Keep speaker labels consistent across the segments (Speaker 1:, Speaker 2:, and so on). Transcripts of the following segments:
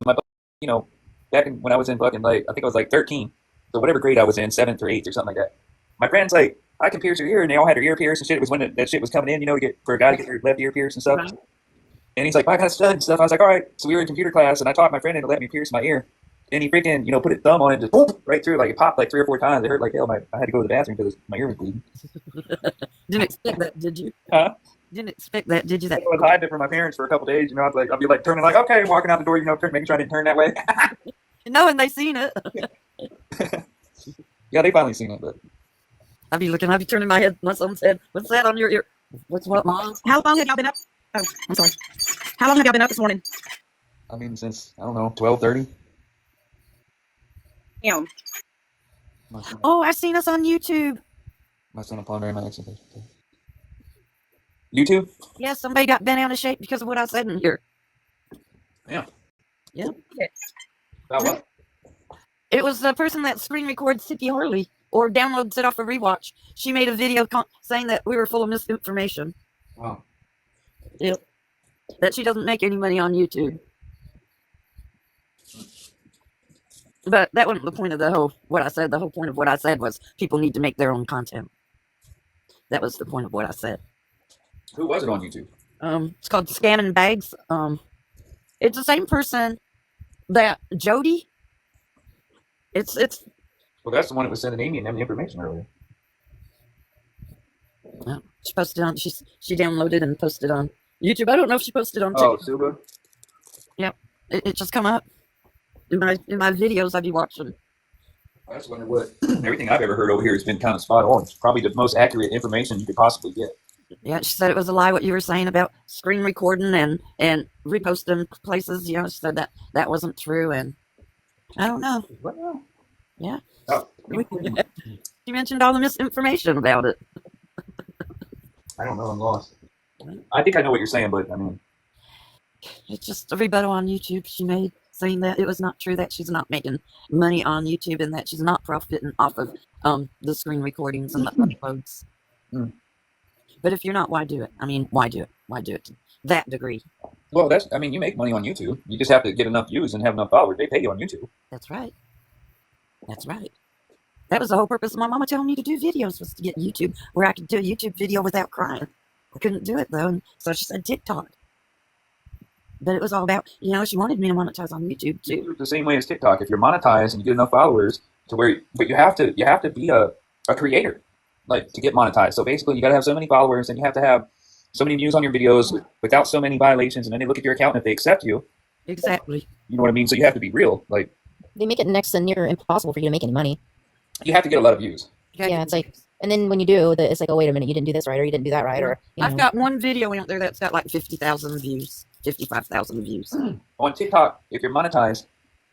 Speaker 1: my, you know, back when I was in fucking like, I think I was like 13. So whatever grade I was in, seventh or eighth or something like that. My friends like, I can pierce your ear, and they all had their ear pierced and shit. It was when that shit was coming in, to get for a guy to get their left ear pierced and stuff.
Speaker 2: Right.
Speaker 1: And he's like, "Well, I got a stud and stuff." I was like, "All right." So we were in computer class, and I taught my friend to let me pierce my ear. And he freaking, put his thumb on it, just boom, right through, like it popped like 3 or 4 times. It hurt like hell. I had to go to the bathroom because my ear was bleeding.
Speaker 2: Didn't expect that, did you?
Speaker 1: Huh?
Speaker 2: Didn't expect that, did you?
Speaker 1: I
Speaker 2: That
Speaker 1: was hiding it from my parents for a couple days. I'd be like turning, like, okay, walking out the door, making sure I didn't turn that way.
Speaker 2: knowing they seen it.
Speaker 1: Yeah, they finally seen it, but
Speaker 2: I'd be looking, I'd be turning my head. My son said, "What's that on your ear?" What's what, Mom?
Speaker 3: How long have y'all been up? Oh, I'm sorry. How long have y'all been up this morning?
Speaker 1: I mean, since I don't know, 12:30.
Speaker 3: Yeah.
Speaker 1: My son,
Speaker 2: Oh, I seen us on YouTube.
Speaker 1: my son upon very my accident. YouTube?
Speaker 2: Yeah, somebody got bent out of shape because of what I said in here.
Speaker 1: Yeah.
Speaker 2: Yeah.
Speaker 1: About what?
Speaker 2: It was the person that screen records Hippie Harley or downloads it off a rewatch. She made a video saying that we were full of misinformation.
Speaker 1: Wow.
Speaker 2: Yep. That she doesn't make any money on YouTube. But that wasn't the point of what I said. The whole point of what I said was people need to make their own content. That was the point of what I said.
Speaker 1: Who was it on YouTube?
Speaker 2: It's called Scamming Bags. It's the same person that Jody. It's
Speaker 1: Well, that's the one that was sending Amy and them the information earlier.
Speaker 2: she posted on she downloaded and posted on YouTube. I don't know if she posted on
Speaker 1: Oh,
Speaker 2: TikTok.
Speaker 1: Suba?
Speaker 2: Yep. It just come up in my videos I'd be watching.
Speaker 1: I just wonder what everything I've ever heard over here has been kind of spot on. It's probably the most accurate information you could possibly get.
Speaker 2: Yeah, she said it was a lie what you were saying about screen recording and reposting places. She said that wasn't true, and I don't know.
Speaker 1: What now?
Speaker 2: Yeah.
Speaker 1: Oh,
Speaker 2: She mentioned all the misinformation about it.
Speaker 1: I don't know. I'm lost. I think I know what you're saying, but I mean,
Speaker 2: It's just a rebuttal on YouTube she made saying that it was not true, that she's not making money on YouTube and that she's not profiting off of the screen recordings and the uploads.
Speaker 1: Mm.
Speaker 2: But if you're not, why do it? I mean, why do it? Why do it to that degree?
Speaker 1: well, you make money on YouTube. You just have to get enough views and have enough followers. They pay you on YouTube.
Speaker 2: That's right. That's right. That was the whole purpose of my mama telling me to do videos, was to get YouTube where I could do a YouTube video without crying. I couldn't do it though, and so she said TikTok. But it was all about, she wanted me to monetize on YouTube too.
Speaker 1: It's the same way as TikTok. If you're monetized and you get enough followers to where, but you have to be a creator, like to get monetized. So basically, you got to have so many followers, and you have to have so many views on your videos without so many violations, and then they look at your account, and if they accept you,
Speaker 2: Exactly.
Speaker 1: you know what I mean. So you have to be real. Like
Speaker 4: They make it next to near impossible for you to make any money.
Speaker 1: you have to get a lot of views.
Speaker 4: Yeah, it's like, and then when you do, it's like, oh, wait a minute, you didn't do this right, or you didn't do that right, or,
Speaker 2: I've got one video out there that's got like 50,000 views, 55,000 views.
Speaker 1: On TikTok, if you're monetized,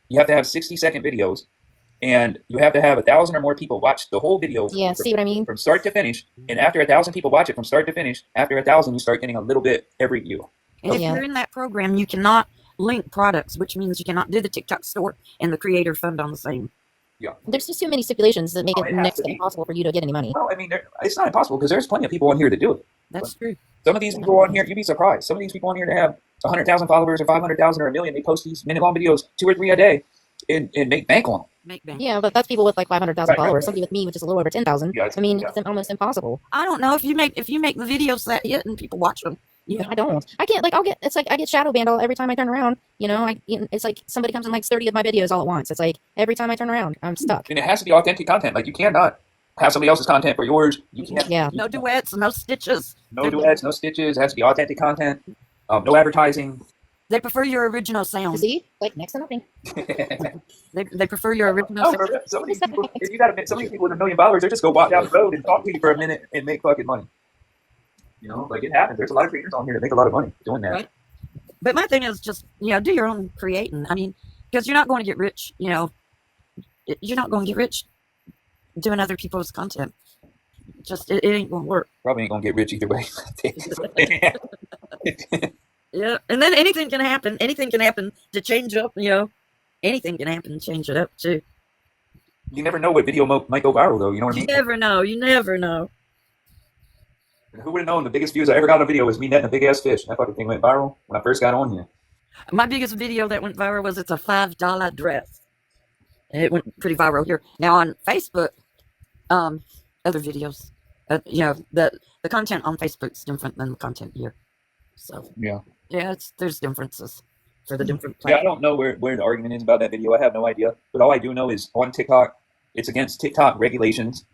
Speaker 1: you have to have 60-second videos, and you have to have 1,000 or more people watch the whole video.
Speaker 4: yeah, see what I mean?
Speaker 1: From start to finish. And after 1,000 people watch it from start to finish, after 1,000, you start getting a little bit every view.
Speaker 2: And if
Speaker 4: Yeah.
Speaker 2: you're in that program, you cannot link products, which means you cannot do the TikTok store and the creator fund on the same.
Speaker 4: There's just too many stipulations that make
Speaker 1: Oh,
Speaker 4: it
Speaker 1: it has
Speaker 4: next
Speaker 1: to
Speaker 4: to
Speaker 1: be.
Speaker 4: impossible for you to get any money.
Speaker 1: Well, I mean, it's not impossible because there's plenty of people on here to do it.
Speaker 2: That's true.
Speaker 1: Some of these people on here, you'd be surprised. Some of these people on here that have 100,000 followers or 500,000 or a million, they post these minute-long videos, 2 or 3 a day, and make bank on them.
Speaker 2: Make bank.
Speaker 4: Yeah, but that's people with like 500,000
Speaker 1: Right,
Speaker 4: followers.
Speaker 1: right.
Speaker 4: Somebody with me with just a little over 10,000.
Speaker 1: Yeah,
Speaker 4: I mean,
Speaker 1: yeah.
Speaker 4: it's almost impossible.
Speaker 2: I don't know if you make the videos that hit and people watch them. Yeah.
Speaker 4: I don't. I can't, like, it's like I get shadow banned every time I turn around. It's like somebody comes and likes 30 of my videos all at once. It's like every time I turn around, I'm stuck.
Speaker 1: And it has to be authentic content. Like, you cannot have somebody else's content for yours. You can't.
Speaker 4: Yeah.
Speaker 2: No duets, no stitches.
Speaker 1: No duets, no stitches. It has to be authentic content. No advertising.
Speaker 2: They prefer your original sound.
Speaker 4: See? Like, next to nothing.
Speaker 2: They prefer your original
Speaker 1: No,
Speaker 2: sound.
Speaker 1: bro, some of these people, if you got some of these people with $1 million, they just go walk down the road and talk to you for a minute and make fucking money. Like, it happens. There's a lot of creators on here that make a lot of money doing that.
Speaker 2: Right. But my thing is just, do your own creating. I mean, because you're not going to get rich, you're not going to get rich doing other people's content. Just, it ain't going to work.
Speaker 1: Probably ain't gonna get rich either way.
Speaker 2: Yeah. And then anything can happen. Anything can happen to change up, anything can happen to change it up too.
Speaker 1: You never know what video might go viral, though. You know what I
Speaker 2: You
Speaker 1: mean?
Speaker 2: never know. You never know.
Speaker 1: Who would have known the biggest views I ever got on a video was me netting a big ass fish? That fucking thing went viral when I first got on here.
Speaker 2: My biggest video that went viral was it's a $5 dress. It went pretty viral here. Now on Facebook, other videos, the content on Facebook's different than the content here. So
Speaker 1: Yeah.
Speaker 2: yeah, there's differences for the different
Speaker 1: Yeah, I
Speaker 2: platforms.
Speaker 1: don't know where the argument is about that video. I have no idea. But all I do know is on TikTok, it's against TikTok regulations.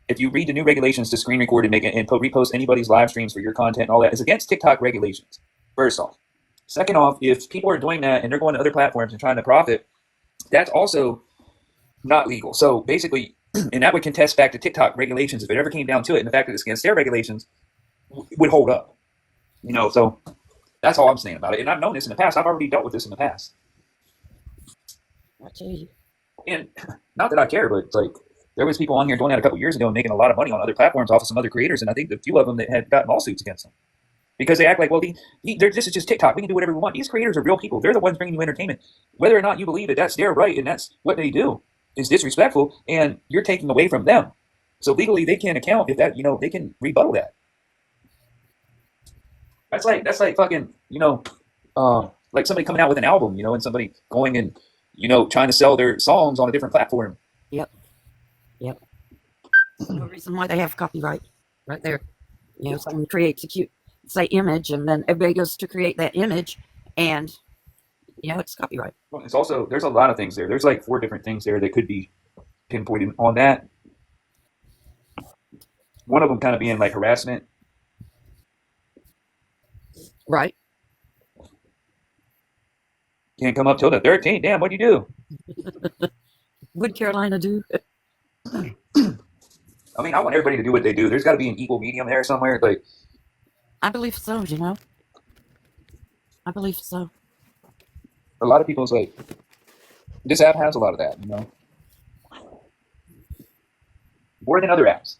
Speaker 1: If you read the new regulations to screen record and make it and repost anybody's live streams for your content and all that, it's against TikTok regulations. First off. Second off, if people are doing that and they're going to other platforms and trying to profit, that's also not legal. So basically, and that would contest back to TikTok regulations if it ever came down to it. And the fact that it's against their regulations would hold up. So that's all I'm saying about it. And I've known this in the past. I've already dealt with this in the past.
Speaker 2: I tell you.
Speaker 1: And not that I care, but it's like there was people on here doing that a couple years ago and making a lot of money on other platforms off of some other creators. And I think a few of them that had gotten lawsuits against them because they act like, well, this is just TikTok. We can do whatever we want. These creators are real people. They're the ones bringing you entertainment. Whether or not you believe that that's their right and that's what they do is disrespectful, and you're taking away from them. So legally, they can't account if that. They can rebuttal that. That's like fucking like somebody coming out with an album, and somebody going and trying to sell their songs on a different platform.
Speaker 2: Yep. No reason why they have copyright right there. Someone creates a cute, say, image, and then everybody goes to create that image, and it's copyright.
Speaker 1: Well, it's also there's a lot of things there. There's like 4 different things there that could be pinpointed on that. One of them kind of being like harassment.
Speaker 2: Right.
Speaker 1: Can't come up till the 13th. Damn, what'd you do?
Speaker 2: Would Carolina do?
Speaker 1: I mean, I want everybody to do what they do. There's got to be an equal medium there somewhere. Like,
Speaker 2: I believe so. I believe so.
Speaker 1: a lot of people's like, this app has a lot of that. More than other apps.